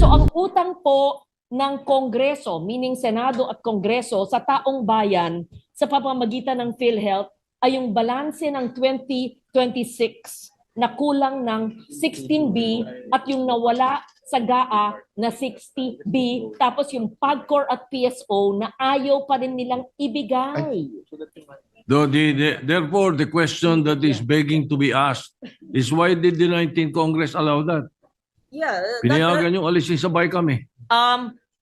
So ang utang po ng Kongreso, meaning Senado at Kongreso sa taong bayan sa pamamagitan ng PhilHealth ay yung balanse ng 2026 na kulang ng 16B at yung nawala sa GAA na 60B, tapos yung PAGCOR at PSO na ayaw pa rin nilang ibigay. Therefore, the question that is begging to be asked is why did the 19th Congress allow that? Yeah, Pinayagan yung alisin sa BICAM eh.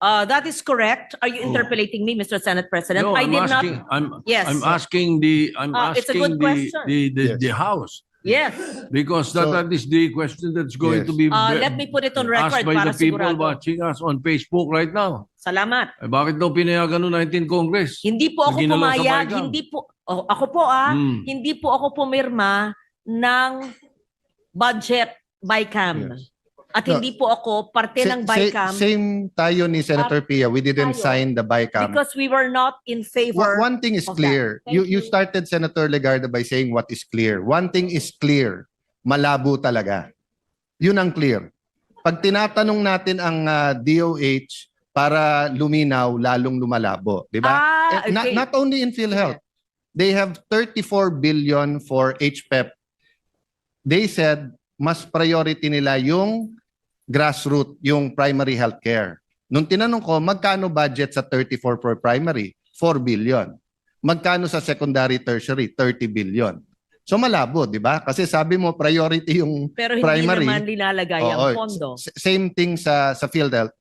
that is correct. Are you interpolating me, Mr. Senate President? No, I I'm did asking, not. Yes. I'm asking the, It's a good question. the House. Yes. Because So- that is the question that's going Yes. to be Let me put it on asked record by para the people sigurado. watching us on Facebook right now. Salamat. Eh, bakit daw pinayagan ng 19th Congress? Hindi po ako Na ginalaw sa pumayag, BICAM. hindi po, ako po hindi po ako pumirma ng budget BICAM. Yes. At No. hindi po ako parte ng BICAM Same tayo ni Senator Pia. We didn't Tayo. sign the BICAM. because we were not in favor. One thing is of clear. that. Thank You you. started, Senator Legarda, by saying what is clear. One thing is clear. Malabo talaga. Yun ang clear. Pag tinatanong natin ang DOH para luminaw, lalong lumalabo. Di ba? Ah, okay. Not only in PhilHealth. They have 34 billion for HPEP. They said, mas priority nila yung grassroots, yung primary healthcare. Nung tinanong ko, magkano budget sa 34 for primary? 4 billion. Magkano sa secondary, tertiary? 30 billion. So malabo, di ba? Kasi sabi mo, priority yung Pero hindi primary. naman nilalagay ang Oo, pondo. Same thing sa PhilHealth.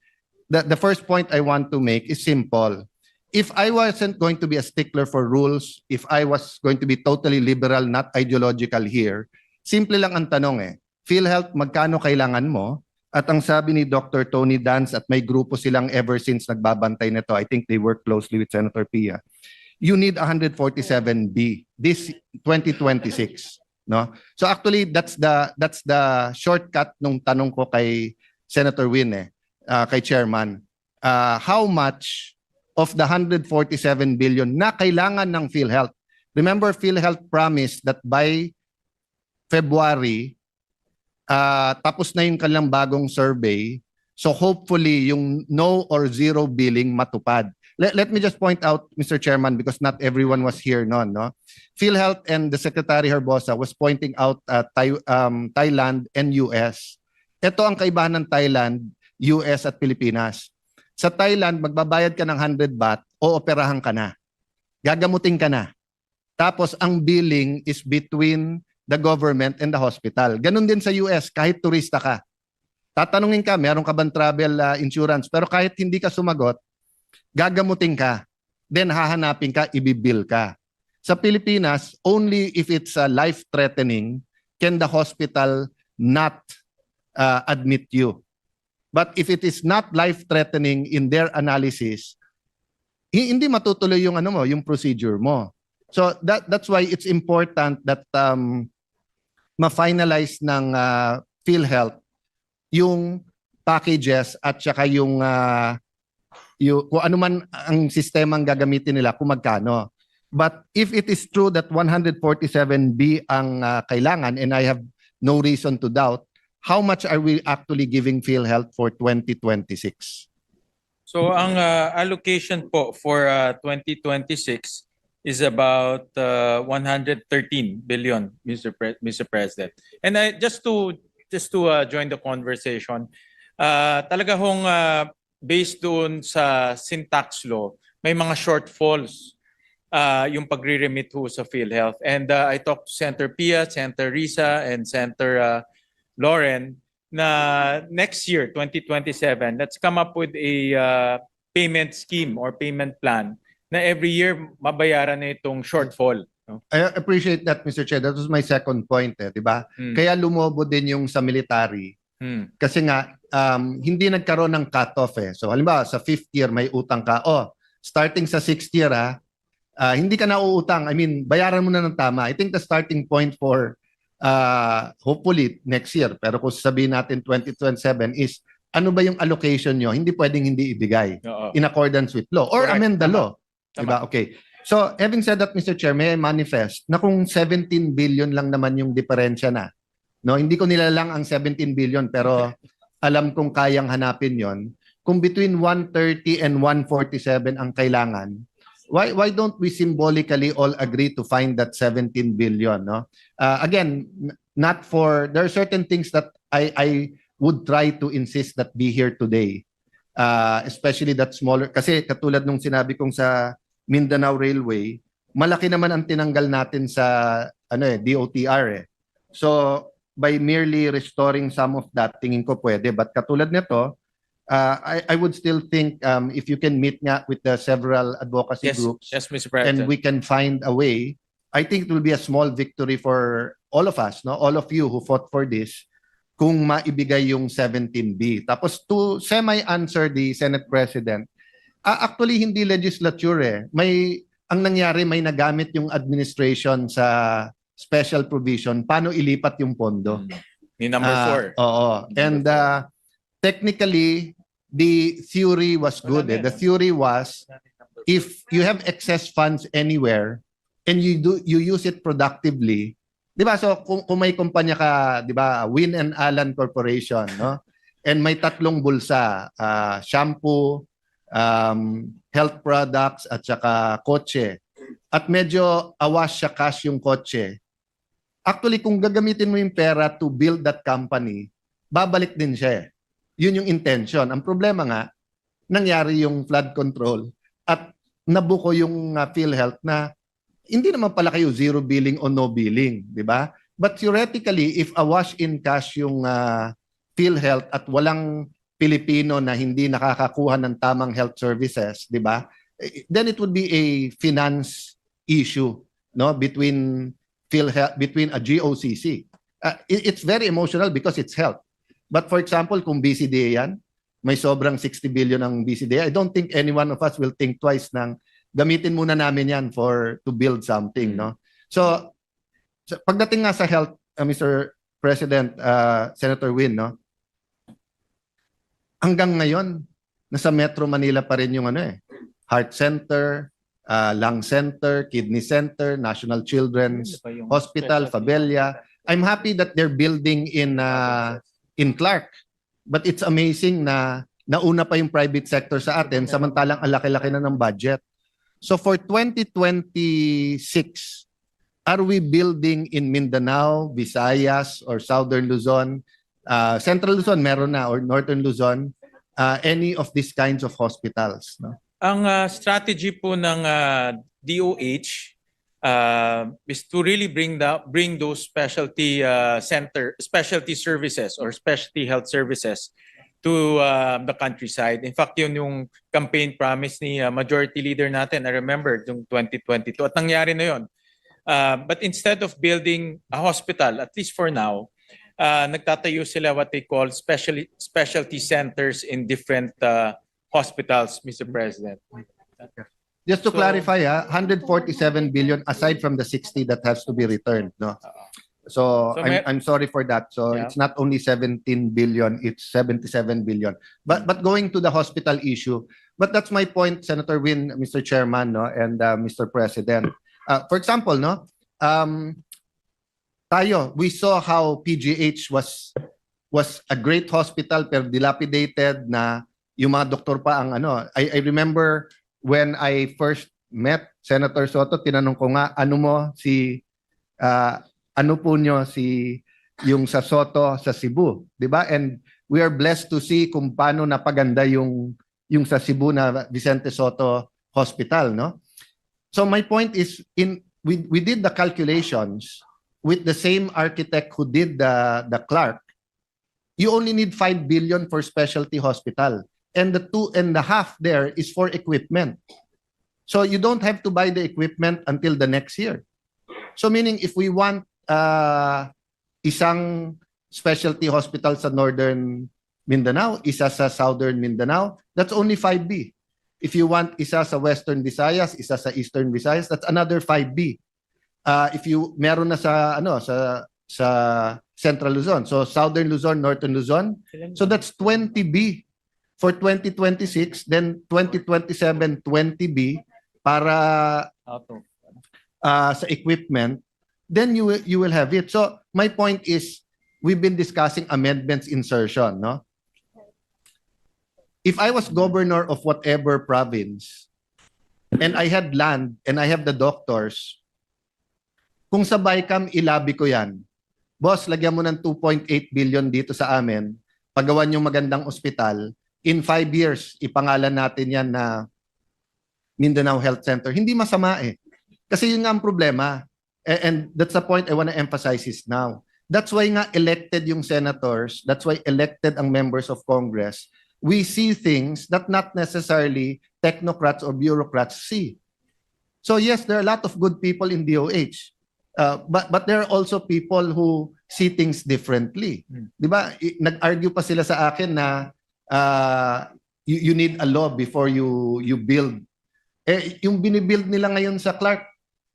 The first point I want to make is simple. If I wasn't going to be a stickler for rules, if I was going to be totally liberal, not ideological here, simple lang ang tanong eh. PhilHealth, magkano kailangan mo? At ang sabi ni Dr. Tony Dance at may grupo silang ever since nagbabantay nito, I think they work closely with Senator Pia. You need 147B this 2026, no? So actually that's the shortcut nung tanong ko kay Senator Win kay Chairman. How much of the 147 billion na kailangan ng PhilHealth? Remember, PhilHealth promised that by February tapos na yung kanilang bagong survey. So hopefully yung no or zero billing matupad. Let me just point out, Mr. Chairman, because not everyone was here noon, no? PhilHealth and the Secretary Herbosa was pointing out Thailand and US. Ito ang kaibahan ng Thailand, US at Pilipinas. Sa Thailand, magbabayad ka ng 100 baht o operahan ka na. Gagamutin ka na. Tapos ang billing is between the government and the hospital. Ganun din sa US, kahit turista ka. Tatanungin ka, meron ka bang travel insurance? Pero kahit hindi ka sumagot, gagamutin ka. Then hahanapin ka, ibibill ka. Sa Pilipinas, only if it's life-threatening can the hospital not admit you. But if it is not life-threatening in their analysis, hindi matutuloy yung yung procedure mo. So that's why it's important that ma-finalize ng PhilHealth yung packages at saka yung kung ano man ang sistemang gagamitin nila kung magkano. But if it is true that 147B ang kailangan, and I have no reason to doubt, how much are we actually giving PhilHealth for 2026? So ang allocation po for 2026 is about 113 billion, Mr. President. And just to join the conversation, talaga hong based doon sa syntax law, may mga shortfalls yung pagre-remit ho sa PhilHealth. And I talked to Senator Pia, Senator Risa, and Senator Lauren na next year, 2027, let's come up with a payment scheme or payment plan na every year mabayaran na itong shortfall. No? I appreciate that, Mr. Chair. That was my second point, di ba? Kaya lumobo din yung sa military. Kasi nga, hindi nagkaroon ng cut-off So halimbawa, sa 5th year may utang ka. Starting sa 6th year, hindi ka na uutang. I mean, bayaran mo na ng tama. I think the starting point for hopefully next year, pero kung sabihin natin 2027 is, ano ba yung allocation nyo? Hindi pwedeng hindi ibigay in accordance with law or Correct. amend the law. Tama. Diba? Okay. So, having said that, Mr. Chair, may I manifest na kung 17 billion lang naman yung diferensya na. No, hindi ko nilalang ang 17 billion pero alam kong kayang hanapin yon. Kung between 130 and 147 ang kailangan, why don't we symbolically all agree to find that 17 billion, no? Again, not for, there are certain things that I would try to insist that be here today. Especially that smaller, kasi katulad nung sinabi kong sa Mindanao Railway, malaki naman ang tinanggal natin sa DOTR eh. So by merely restoring some of that, tingin ko pwede. But katulad nito, I would still think if you can meet nga with the several advocacy groups Yes, Mr. President. and we can find a way, I think it will be a small victory for all of us, no? All of you who fought for this, kung maibigay yung 17B. Tapos to semi-answer the Senate President, actually hindi legislature eh. Ang nangyari, may nagamit yung administration sa special provision, paano ilipat yung pondo. Ni number 4. Oo. And technically, the theory was good. The theory was, if you have excess funds anywhere and you use it productively, di ba? So kung may kumpanya ka, di ba, Win and Allen Corporation, no? And may 3 bulsa, shampoo, health products at saka kotse. At medyo awas siya cash yung kotse. Actually, kung gagamitin mo yung pera to build that company, babalik din siya eh. Yun yung intention. Ang problema nga, nangyari yung flood control at nabuko yung PhilHealth na hindi naman pala kayo zero billing o no billing, di ba? But theoretically, if awash in cash yung PhilHealth at walang Pilipino na hindi nakakakuha ng tamang health services, di ba? Then it would be a finance issue, no, between PhilHealth, between a GOCC. It's very emotional because it's health. But for example, kung BCDA yan, may sobrang 60 billion ang BCDA, I don't think any one of us will think twice ng gamitin muna namin yan to build something, no? So pagdating nga sa health, Mr. President, Senator Win, no? Hanggang ngayon, nasa Metro Manila pa rin yung Heart Center, Lung Center, Kidney Center, National Children's Hospital, Fabella. I'm happy that they're building in Clark. But it's amazing na nauna pa yung private sector sa atin samantalang ang laki-laki na ng budget. So for 2026, are we building in Mindanao, Visayas, or Southern Luzon? Central Luzon meron na, or Northern Luzon, any of these kinds of hospitals? No? Ang strategy po ng DOH is to really bring those specialty specialty services or specialty health services to the countryside. In fact, yun yung campaign promise ni Majority Leader natin. I remember yung 2022 at nangyari na yun. But instead of building a hospital, at least for now, nagtatayo sila what they call specialty centers in different hospitals, Mr. President. Just to clarify, 147 billion aside from the 60 that has to be returned, no? So I'm sorry for that. So Yeah. it's not only 17 billion, it's 77 billion. But going to the hospital issue, but that's my point, Senator Win, Mr. Chairman, no, and Mr. President. For example, no, we saw how PGH was a great hospital pero dilapidated na yung mga doktor pa ang I remember when I first met Senator Soto, tinanong ko nga, ano po nyo yung sa Soto sa Cebu, di ba? And we are blessed to see kung paano napaganda yung sa Cebu na Vicente Soto Hospital, no? So my point is, we did the calculations with the same architect who did the Clark. You only need 5 billion for specialty hospital. And the 2.5 there is for equipment. So you don't have to buy the equipment until the next year. So meaning if we want isang specialty hospital sa Northern Mindanao, isa sa Southern Mindanao, that's only 5B. If you want isa sa Western Visayas, isa sa Eastern Visayas, that's another 5B. If you meron na sa Central Luzon, so Southern Luzon, Northern Luzon, so that's 20B for 2026, then 2027 20B para sa equipment, then you will have it. So my point is, we've been discussing amendments insertion, no? If I was governor of whatever province, and I had land, and I have the doctors, kung sa BICAM, ilabi ko yan. Boss, lagyan mo ng 2.8 billion dito sa amin, pagawan yung magandang ospital, in 5 years, ipangalan natin yan na Mindanao Health Center. Hindi masama eh. Kasi yun nga ang problema. And that's the point I want to emphasize is now. That's why nga elected yung senators, that's why elected ang members of Congress. We see things that not necessarily technocrats or bureaucrats see. So yes, there are a lot of good people in DOH. But there are also people who see things differently. Di ba? Nag-argue pa sila sa akin na you need a law before you build. Yung binibuild nila ngayon sa Clark,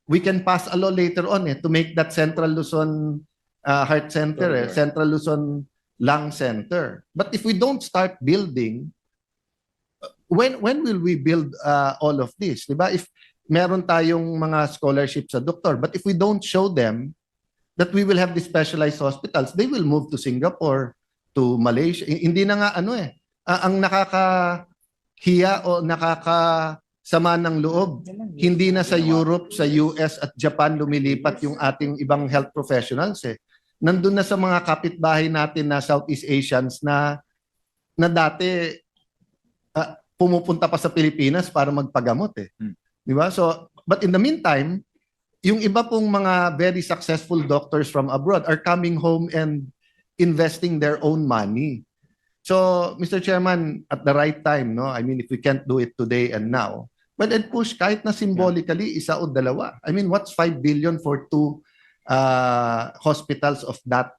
we can pass a law later on to make that Central Luzon Heart Center, Central Luzon Lung Center. But if we don't start building, when will we build all of this? Diba? If meron tayong mga scholarships sa doktor, but if we don't show them that we will have these specialized hospitals, they will move to Singapore, to Malaysia. Hindi na nga ang nakakahiya o nakakasama ng loob. Hindi na sa Europe, sa US at Japan lumilipat yung ating ibang health professionals Nandun na sa mga kapitbahay natin na Southeast Asians na dati pumupunta pa sa Pilipinas para magpagamot Di ba? So, but in the meantime, yung iba pong mga very successful doctors from abroad are coming home and investing their own money. So, Mr. Chairman, at the right time, no? I mean, if we can't do it today and now, well, then push kahit na symbolically, isa o dalawa. I mean, what's 5 billion for 2 hospitals of that?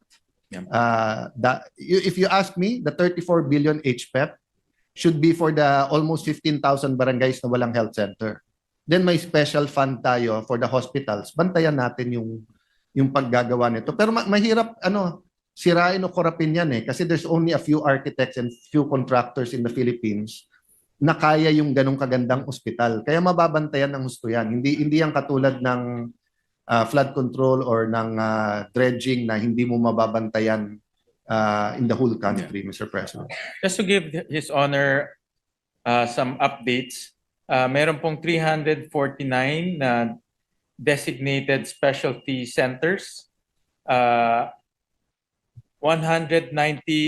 If you ask me, the 34 billion HPEP should be for the almost 15,000 barangays na walang health center. Then may special fund tayo for the hospitals. Bantayan natin yung paggagawa nito. Pero mahirap sirain o korapin yan kasi there's only a few architects and few contractors in the Philippines na kaya yung ganong kagandang ospital. Kaya mababantayan ng husto yan. Hindi yan katulad ng flood control or ng dredging na hindi mo mababantayan in the whole country, Mr. President. Just to give His Honor some updates, meron pong 349 na designated specialty centers. 190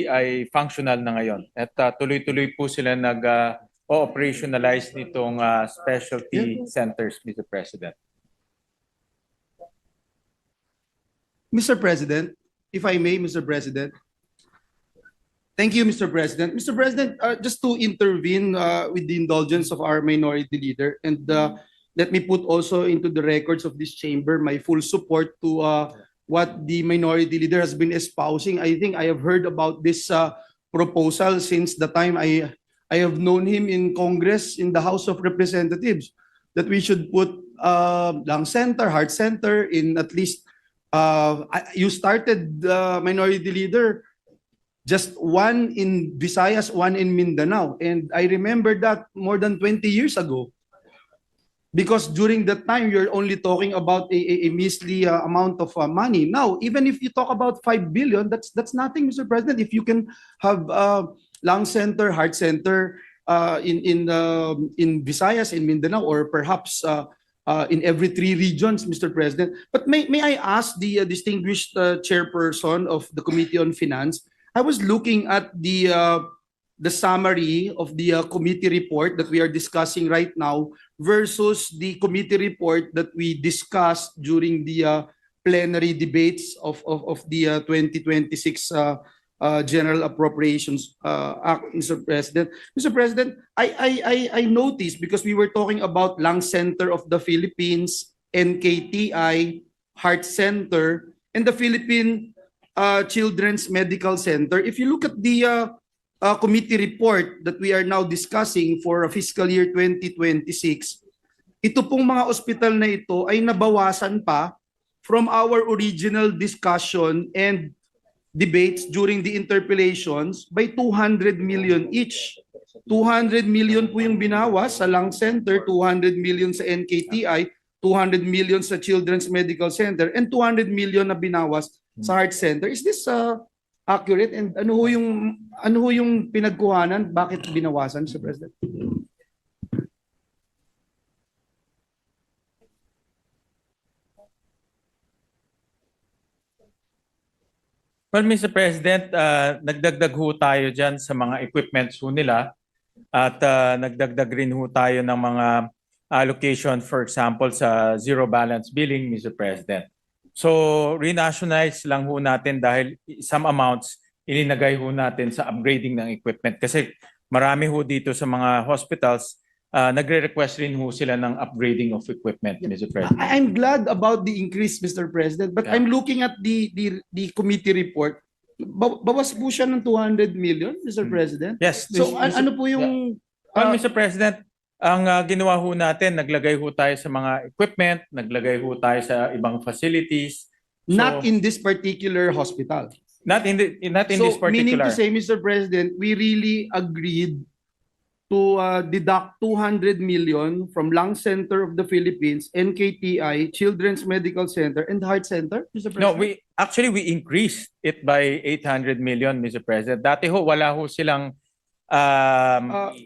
ay functional na ngayon. At tuloy-tuloy po sila nag-operationalize nitong specialty centers, Mr. President. Mr. President, if I may, Mr. President. Thank you, Mr. President. Mr. President, just to intervene with the indulgence of our minority leader, and let me put also into the records of this chamber my full support to what the minority leader has been espousing. I think I have heard about this proposal since the time I have known him in Congress, in the House of Representatives, that we should put lung center, heart center in at least, you started, minority leader, just one in Visayas, one in Mindanao. And I remember that more than 20 years ago. Because during that time, you're only talking about a measly amount of money. Now, even if you talk about 5 billion, that's nothing, Mr. President. If you can have lung center, heart center in Visayas, in Mindanao, or perhaps in every 3 regions, Mr. President. But may I ask the distinguished chairperson of the Committee on Finance? I was looking at the summary of the committee report that we are discussing right now versus the committee report that we discussed during the plenary debates of the 2026 General Appropriations Act, Mr. President. Mr. President, I noticed, because we were talking about Lung Center of the Philippines, NKTI, Heart Center, and the Philippine Children's Medical Center. If you look at the committee report that we are now discussing for fiscal year 2026, ito pong mga ospital na ito ay nabawasan pa from our original discussion and debates during the interpellations by 200 million each. 200 million po yung binawas sa Lung Center, 200 million sa NKTI, 200 million sa Children's Medical Center, and 200 million na binawas sa Heart Center. Is this accurate and ano ho yung pinagkuhanan, bakit binawasan, Mr. President? Well, Mr. President, nagdagdag ho tayo dyan sa mga equipments ho nila at nagdagdag rin ho tayo ng mga allocation, for example, sa zero balance billing, Mr. President. So, renationalize lang ho natin dahil some amounts ilinagay ho natin sa upgrading ng equipment. Kasi marami ho dito sa mga hospitals, nagre-request rin ho sila ng upgrading of equipment, Mr. President. I'm glad about the increase, Mr. President, but Yeah. I'm looking at the committee report. Bawas po siya ng 200 million, Mr. President. Yes. So Mr. ano po yung Well, Mr. President, ang ginawa ho natin, naglagay ho tayo sa mga equipment, naglagay ho tayo sa ibang facilities. So, not in this particular hospital? not in this Meaning particular. to say, Mr. President, we really agreed to deduct 200 million from Lung Center of the Philippines, NKTI, Children's Medical Center, and Heart Center, Mr. President? No, we increased it by 800 million, Mr. President. Dati ho, wala ho silang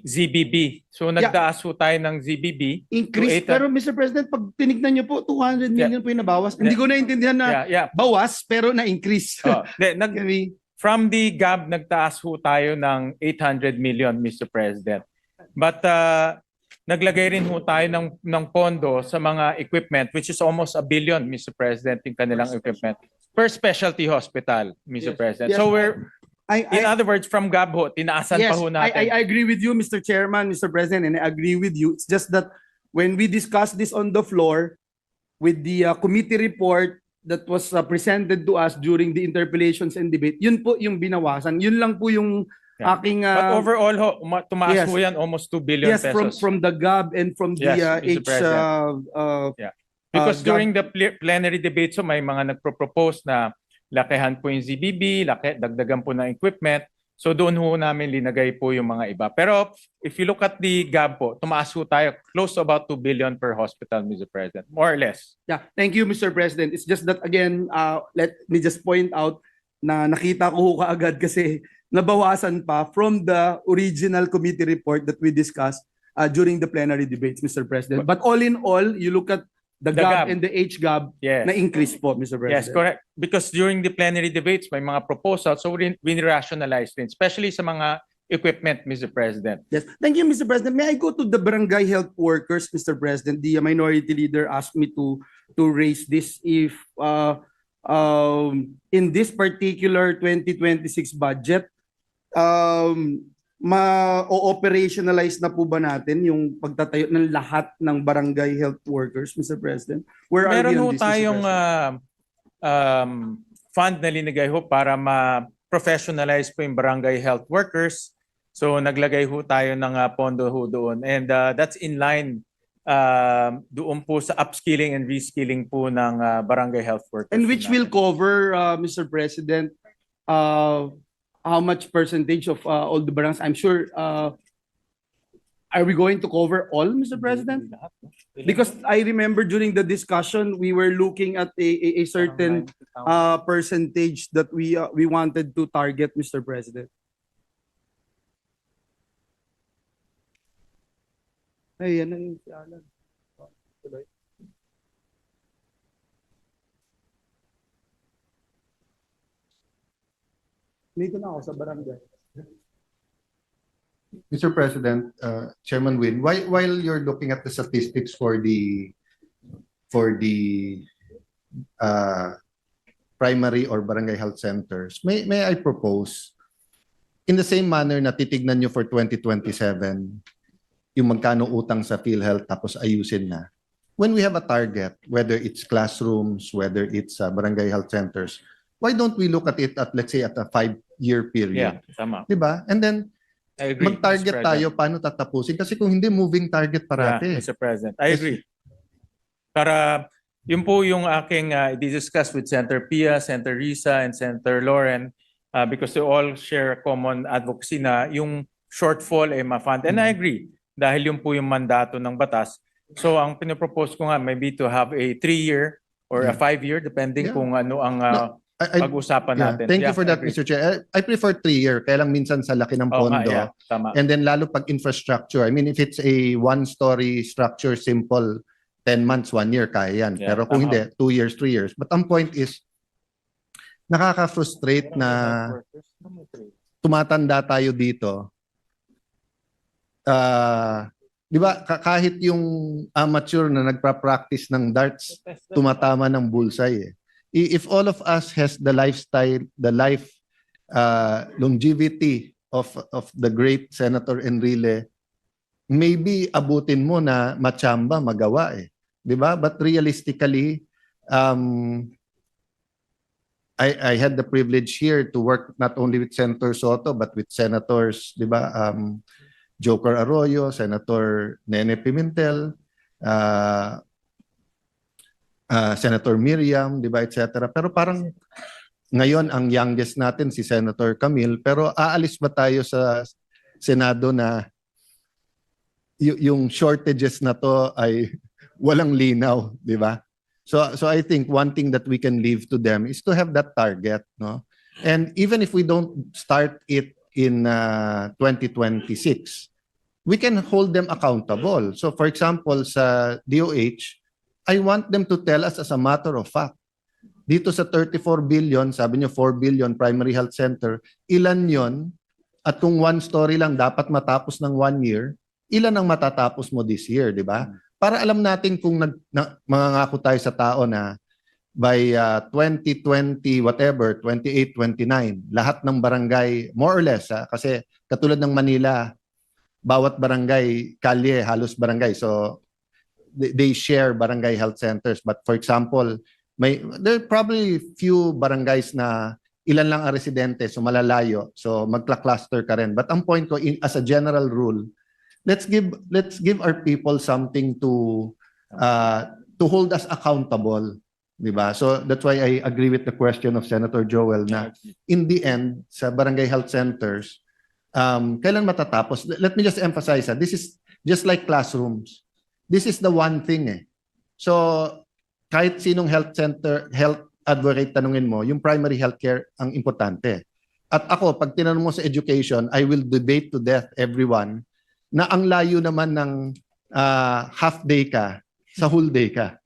ZBB. So nagtaas ho tayo ng ZBB. Increase. to 800 Pero Mr. President, pag tinignan niyo po, 200 million po yung nabawas. Hindi ko naintindihan na Yeah. bawas, pero na-increase. Oh, Can we- From the GAB, nagtaas ho tayo ng 800 million, Mr. President. But naglagay rin ho tayo ng pondo sa mga equipment, which is almost 1 billion, Mr. President, yung kanilang equipment per specialty hospital, Mr. President. Yes. So in I other words, from GAB ho, tinaasan yes, pa ho natin. I agree with you, Mr. Chairman, Mr. President, and I agree with you. It's just that when we discussed this on the floor with the committee report that was presented to us during the interpellations and debate, yun po yung binawasan. Yun lang po yung Yeah. aking But overall ho, tumaas yes. ho yan almost 2 billion yes, pesos. from the GAB and from the Yes, Mr. Because GAB. during the plenary debate, so may mga nagpro-propose na lakihan po yung ZBB, dagdagan po ng equipment. So doon ho namin linagay po yung mga iba. Pero if you look at the GAB po, tumaas ho tayo close to about 2 billion per hospital, Mr. President. More or less. Yeah, thank you, Mr. President. It's just that again, let me just point out na nakita ko ho kaagad kasi nabawasan pa from the original committee report that we discussed during the plenary debates, Mr. President. But all in all, you look at the The GAB GAB. and the HGAB Yes. na increase po, Mr. President. Yes, correct. Because during the plenary debates, may mga proposals, so we rationalized rin, especially sa mga equipment, Mr. President. Yes. Thank you, Mr. President. May I go to the barangay health workers, Mr. President? The minority leader asked me to raise this if in this particular 2026 budget, ma-operationalize na po ba natin yung pagtatayo ng lahat ng barangay health workers, Mr. President? Where are Meron we ho on this, Mr. tayong President? fund na linagay ho para ma-professionalize po yung barangay health workers. So naglagay ho tayo ng pondo ho doon. And that's in line doon po sa upskilling and reskilling po ng barangay health workers. And which will natin. cover, Mr. President, how much percentage of all the barangays? I'm sure, are we going to cover all, Mr. President? Because I remember during the discussion, we were looking at a certain percentage that we wanted to target, Mr. President. Ay, yan na yung si Alan. Dito na ako sa barangay. Mr. President, Chairman Win, while you're looking at the statistics for the primary or barangay health centers, may I propose in the same manner na titignan nyo for 2027 yung magkano utang sa PhilHealth tapos ayusin na. When we have a target, whether it's classrooms, whether it's barangay health centers, why don't we look at it at, let's say, at a 5-year period? Yeah, tama. Diba? And then I agree. mag-target Mr. tayo paano tatapusin kasi kung hindi moving target parati. Yeah, Mr. President. I agree. Para yun po yung aking i-discuss with Senator Pia, Senator Risa, and Senator Lauren because they all share common advocacy na yung shortfall ay ma-fund. And I agree dahil yun po yung mandato ng batas. So ang pinapropose ko nga maybe to have a 3-year or a 5-year depending Yeah. kung ano ang pag-usapan natin. Thank you Yeah, for that, agree. Mr. Chair. I prefer 3-year, kaya lang minsan sa laki ng Oo nga, pondo. yeah, tama. And then lalo pag infrastructure, I mean, if it's a one-story structure, simple, 10 months, 1 year, kaya yan. Yeah, Pero kung tama. hindi, 2 years, 3 years. But ang point is, nakaka-frustrate na tumatanda tayo dito. Di ba, kahit yung amateur na nagpa-practice ng darts, tumatama ng bullseye eh. If all of us has the lifestyle, the life longevity of the great Senator Enrile, maybe abutin mo na machamba magawa eh. 'Di ba? But realistically, I had the privilege here to work not only with Senator Soto but with senators, 'di ba? Joker Arroyo, Senator Nene Pimentel, Senator Miriam, 'di ba, etc. Pero parang ngayon ang youngest natin si Senator Camille, pero aalis ba tayo sa Senado na yung shortages na to ay walang linaw, 'di ba? So I think one thing that we can leave to them is to have that target, no? And even if we don't start it in 2026, we can hold them accountable. So for example, sa DOH, I want them to tell us as a matter of fact, dito sa 34 billion, sabi niyo 4 billion primary health center, ilan yon? At kung one story lang dapat matapos ng 1 year, ilan ang matatapos mo this year, di ba? Para alam natin kung mangangako tayo sa tao na by 2020, whatever, 28, 29, lahat ng barangay, more or less, kasi katulad ng Manila, bawat barangay, kalye, halos barangay. So, they share barangay health centers. But for example, there are probably few barangays na ilan lang ang residente, so malalayo. So, magkla-cluster ka rin. But ang point ko, as a general rule, let's give our people something to hold us accountable. Diba? So that's why I agree with the question of Senator Joel na in the end, sa barangay health centers, kailan matatapos? Let me just emphasize, this is just like classrooms. This is the one thing eh. So kahit sinong health advocate tanungin mo, yung primary healthcare ang importante. At ako, pag tinanong mo sa education, I will debate to death everyone na ang layo naman ng half day ka sa whole day ka.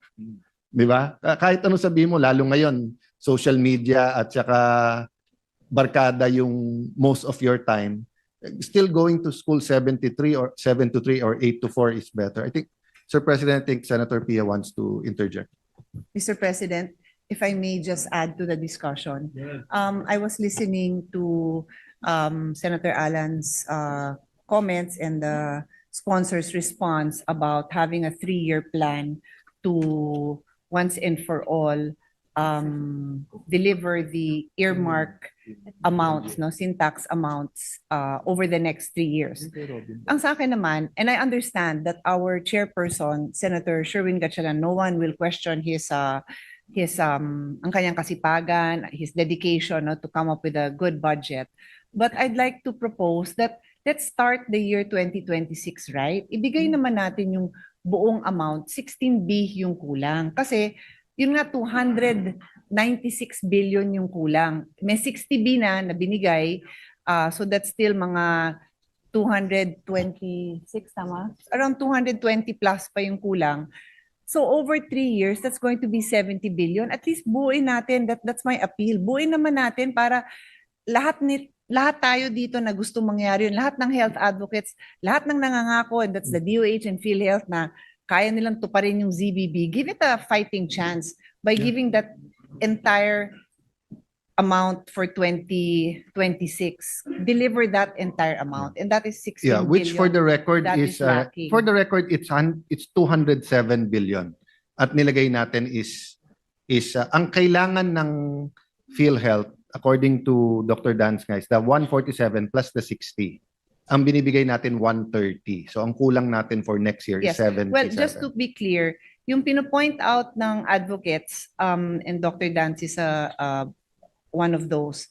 Di ba? Kahit ano sabihin mo, lalo ngayon, social media at saka barkada yung most of your time, still going to school 7 to 3 or 8 to 4 is better. I think, Sir President, I think Senator Pia wants to interject. Mr. President, if I may just add to the discussion. I was listening to Senator Alan's comments and the sponsor's response about having a 3-year plan to once and for all deliver the earmark amounts, no, syntax amounts over the next 3 years. Ang sa akin naman, and I understand that our chairperson, Senator Sherwin Gatchalian, no one will question his ang kanyang kasipagan, his dedication, no, to come up with a good budget. But I'd like to propose that let's start the year 2026, right? Ibigay naman natin yung buong amount, 16B yung kulang. Kasi yun nga 296 billion yung kulang. May 60B na binigay, so that's still mga 226, tama? Around 220 plus pa yung kulang. So over 3 years, that's going to be 70 billion. At least buuin natin, that's my appeal. Buuin naman natin para lahat tayo dito na gusto mangyari yun, lahat ng health advocates, lahat ng nangangako, and that's the DOH and PhilHealth na kaya nilang tuparin yung ZBB, give it a fighting chance by giving that entire amount for 2026. Deliver that entire amount, and that is 16 Yeah, which billion. for the record That is is lacking. for the record it's 207 billion. At nilagay natin is ang kailangan ng PhilHealth according to Dr. Danz guys, the 147 plus the 60. Ang binibigay natin 130. So ang kulang natin for next year is Yes. 77. Well, just to be clear, yung pinopoint out ng advocates, and Dr. Danz is one of those,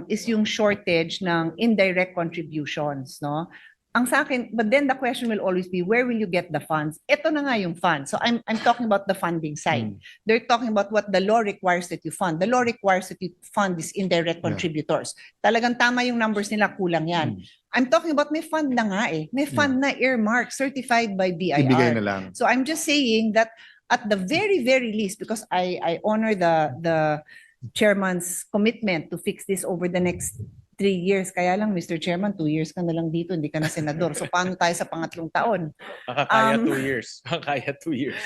is yung shortage ng indirect contributions, no? ang sa akin, but then the question will always be, where will you get the funds? Ito na nga yung funds. So I'm talking about the funding side. They're talking about what the law requires that you fund. The law requires that you fund these indirect contributors. Talagang tama yung numbers nila, kulang yan. I'm talking about may fund na nga eh. May fund na earmarked, certified by Ibigay BIR. na lang. So I'm just saying that at the very, very least, because I honor the chairman's commitment to fix this over the next 3 years. Kaya lang, Mr. Chairman, 2 years ka na lang dito, hindi ka na senador. So paano tayo sa pangatlong taon? Makakaya 2 years. Makakaya 2 years.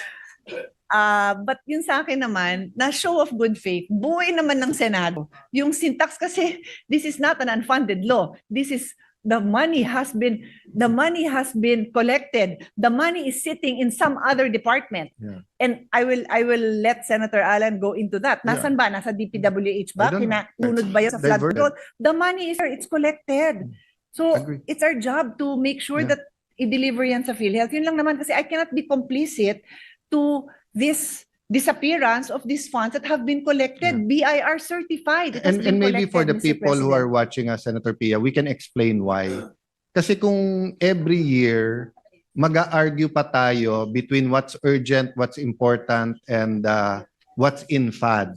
But yun sa akin naman, na show of good faith, buhay naman ng Senado. Yung syntax kasi, this is not an unfunded law. This is the money has been collected. The money is sitting in some other department. Yeah. And I will let Senator Alan go into that. Nasaan ba? Nasa DPWH ba? I don't know. Kinunod ba yun sa flood Diverted. control? The money is there. It's collected. So Agree. it's our job to make sure Yeah. that i-deliver yan sa PhilHealth. Yun lang naman kasi I cannot be complicit to this disappearance of these funds that have been collected, BIR certified. It has And been maybe for the collected, Mr. people who are President. watching us, Senator Pia, we can explain why. Kasi kung every year, mag-argue pa tayo between what's urgent, what's important, and what's in FAD,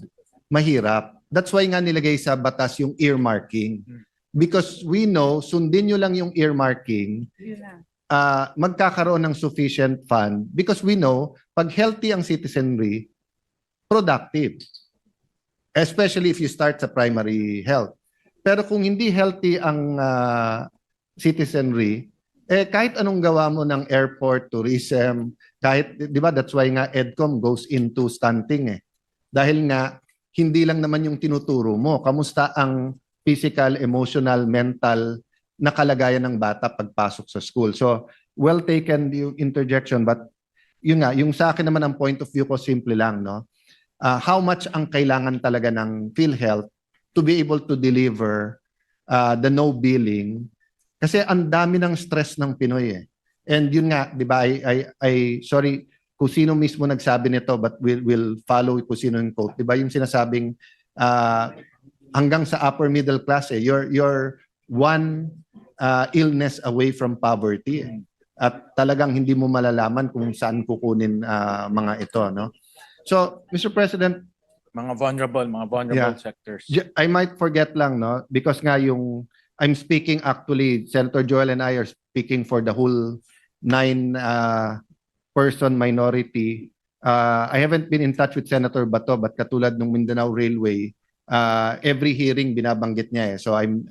mahirap. That's why nga nilagay sa batas yung earmarking. Because we know, sundin nyo lang yung earmarking, Yun lang. magkakaroon ng sufficient fund because we know pag healthy ang citizenry, productive. Especially if you start sa primary health. Pero kung hindi healthy ang citizenry, kahit anong gawa mo ng airport, tourism, kahit, di ba, that's why nga EDCOM goes into stunting eh. Dahil nga, hindi lang naman yung tinuturo mo. Kamusta ang physical, emotional, mental na kalagayan ng bata pagpasok sa school. So, well taken yung interjection, but yun nga, yung sa akin naman ang point of view ko simple lang, no? How much ang kailangan talaga ng PhilHealth to be able to deliver the no billing kasi ang dami ng stress ng Pinoy eh. And yun nga, di ba, I sorry kung sino mismo nagsabi nito but we'll follow kung sino yung quote. Di ba yung sinasabing hanggang sa upper middle class eh, you're one illness away from poverty eh. At talagang hindi mo malalaman kung saan kukunin mga ito, no? So, Mr. President, Mga vulnerable sectors. I might forget lang, no? Because nga yung, I'm speaking actually, Senator Joel and I are speaking for the whole 9-person minority. I haven't been in touch with Senator Bato, but katulad ng Mindanao Railway, every hearing binabanggit niya eh. So I'm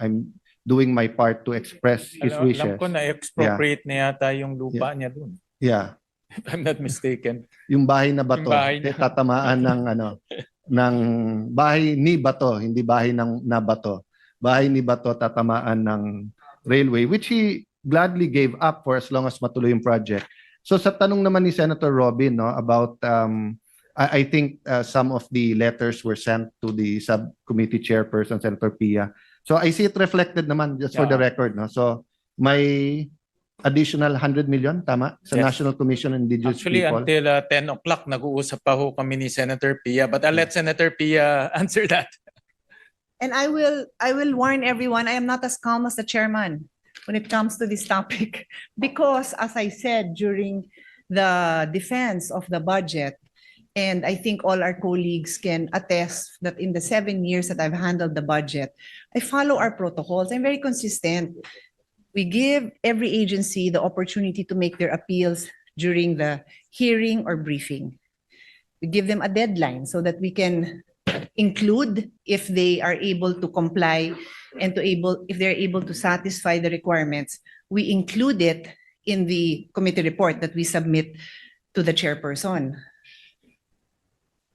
doing my part to express his wishes. Alam ko na expropriate na yata yung lupa niya dun. Yeah. If I'm not mistaken. Yung bahay na bato, Yung bahay na- tatamaan ng ng bahay ni bato, hindi bahay ng na bato. Bahay ni bato tatamaan ng railway, which he gladly gave up for as long as matuloy yung project. So sa tanong naman ni Senator Robin, no, about I think some of the letters were sent to the subcommittee chairperson, Senator Pia. So I see it reflected naman just for the record, no. So may additional 100 million, tama? Sa Yes. National Commission on Indigenous Actually, People. until 10 o'clock, nag-uusap pa ho kami ni Senator Pia. But I'll let Senator Pia answer that. And I will warn everyone, I am not as calm as the chairman when it comes to this topic. Because as I said during the defense of the budget, and I think all our colleagues can attest that in the 7 years that I've handled the budget, I follow our protocols. I'm very consistent. We give every agency the opportunity to make their appeals during the hearing or briefing. We give them a deadline so that we can include if they are able to comply and if they're able to satisfy the requirements, we include it in the committee report that we submit to the chairperson.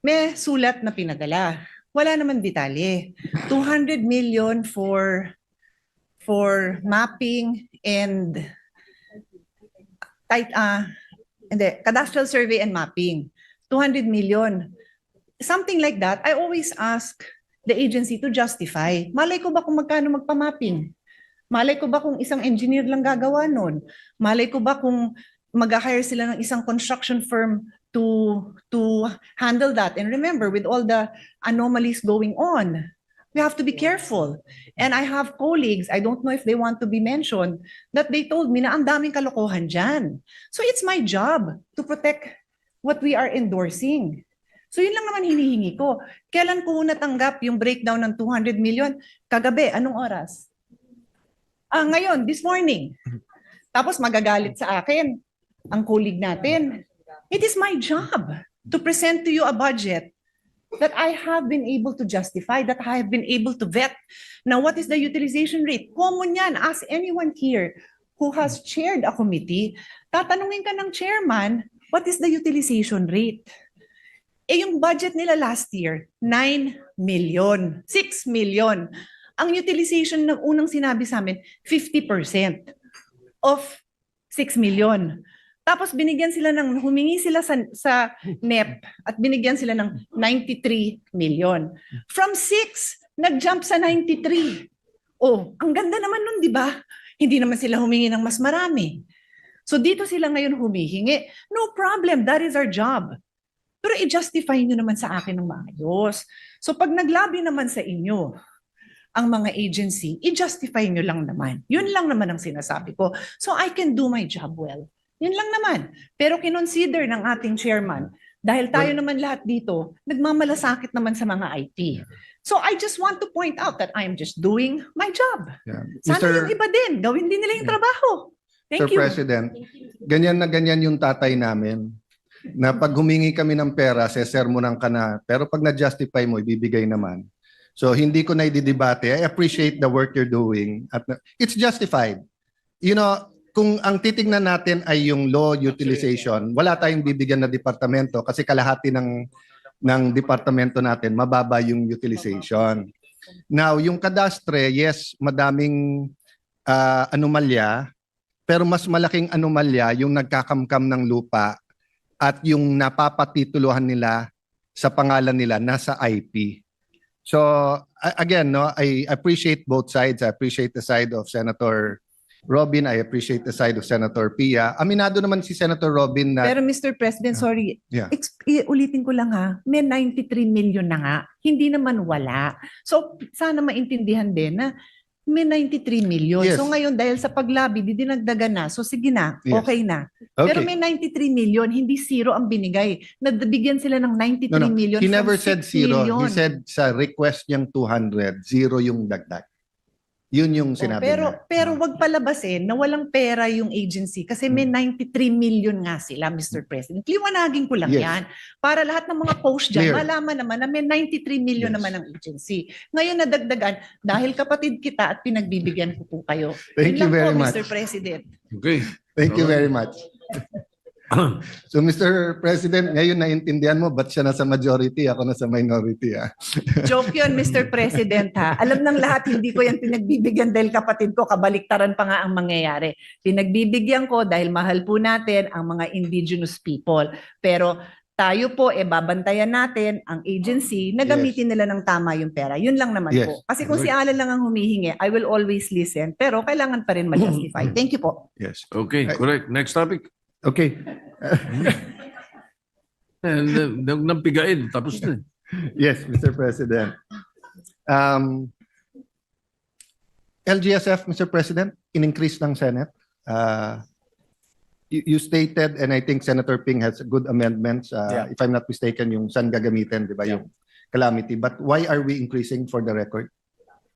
May sulat na pinadala. Wala naman detalye. 200 million for mapping and cadastral survey and mapping. 200 million. Something like that, I always ask the agency to justify. Malay ko ba kung magkano magpa-mapping? Malay ko ba kung isang engineer lang gagawa nun? Malay ko ba kung mag-hire sila ng isang construction firm to handle that? And remember, with all the anomalies going on, we have to be careful. And I have colleagues, I don't know if they want to be mentioned, that they told me na ang daming kalokohan dyan. So it's my job to protect what we are endorsing. So yun lang naman hinihingi ko. Kailan ko natanggap yung breakdown ng 200 million? Kagabi, anong oras? Ngayon, this morning. Tapos magagalit sa akin ang colleague natin. It is my job to present to you a budget that I have been able to justify, that I have been able to vet. Now, what is the utilization rate? Common yan. Ask anyone here who has chaired a committee. Tatanungin ka ng chairman, what is the utilization rate? Yung budget nila last year, 9 million, 6 million. Ang utilization ng unang sinabi sa amin, 50% of 6 million. Tapos humingi sila sa NEP at binigyan sila ng 93 million. From 6, nag-jump sa 93. Oh, ang ganda naman nun, di ba? Hindi naman sila humingi ng mas marami. So dito sila ngayon humihingi. No problem, that is our job. Pero i-justify nyo naman sa akin ng maayos. So pag naglabi naman sa inyo ang mga agency, i-justify nyo lang naman. Yun lang naman ang sinasabi ko. So I can do my job well. Yun lang naman. Pero kinonsider ng ating chairman, dahil tayo naman lahat dito, nagmamalasakit naman sa mga IT. So I just want to point out that I am just doing my job. Yeah. Sana yung iba din, gawin din nila yung trabaho. Thank Mr. you. President, ganyan na ganyan yung tatay namin. Na pag humingi kami ng pera, sesermonan ka na. Pero pag na-justify mo, ibibigay naman. So hindi ko na ididebate. I appreciate the work you're doing. At it's justified. You know, kung ang titingnan natin ay yung low utilization, wala tayong bibigyan na departamento kasi kalahati ng departamento natin, mababa yung utilization. Now, yung kadastre, yes, madaming anomalya, pero mas malaking anomalya yung nagkakamkam ng lupa at yung napapatituluhan nila sa pangalan nila nasa IP. So again, no, I appreciate both sides. I appreciate the side of Senator Robin. I appreciate the side of Senator Pia. Aminado naman si Senator Robin na Pero Mr. President, sorry, Yeah. ulitin ko lang ha, may 93 million na nga, hindi naman wala. So sana maintindihan din na may 93 million. Yes. So ngayon dahil sa paglabi, dinagdagan na. So sige na, Yes. okay na. Pero okay. may 93 million, hindi zero ang binigay. Nabigyan sila ng 93 million He from never 6 said zero. million. He said sa request niyang 200, zero yung dagdag. Yun yung sinabi niya. Pero wag palabasin na walang pera yung agency kasi may 93 million nga sila, Mr. President. Liwanagin ko lang Yes. yan. Para lahat ng mga post dyan, Clear. malaman naman na may 93 million Yes. naman ang agency. Ngayon nadagdagan, dahil kapatid kita at pinagbibigyan ko po kayo. Thank Yun you lang very po, much. Mr. President. Okay. Thank you very much. So Mr. President, ngayon naintindihan mo ba't siya nasa majority, ako nasa minority. Joke yun, Mr. President ha. Alam ng lahat, hindi ko yan pinagbibigyan dahil kapatid ko, kabaliktaran pa nga ang mangyayari. Pinagbibigyan ko dahil mahal po natin ang mga indigenous people. Pero tayo po, babantayan natin ang agency na gamitin nila ng tama yung pera. Yun lang naman Yes. po. Kasi kung si Alan lang ang humihingi, I will always listen. Pero kailangan pa rin ma-justify. Thank you po. Yes. Okay, correct. Next topic. Okay. And nang pigain, tapos na. Yes, Mr. President. LGSF, Mr. President, in-increase ng Senate. You stated, and I think Senator Ping has good amendments, Yeah. if I'm not mistaken, yung saan gagamitin, di ba, yung calamity. But why are we increasing for the record?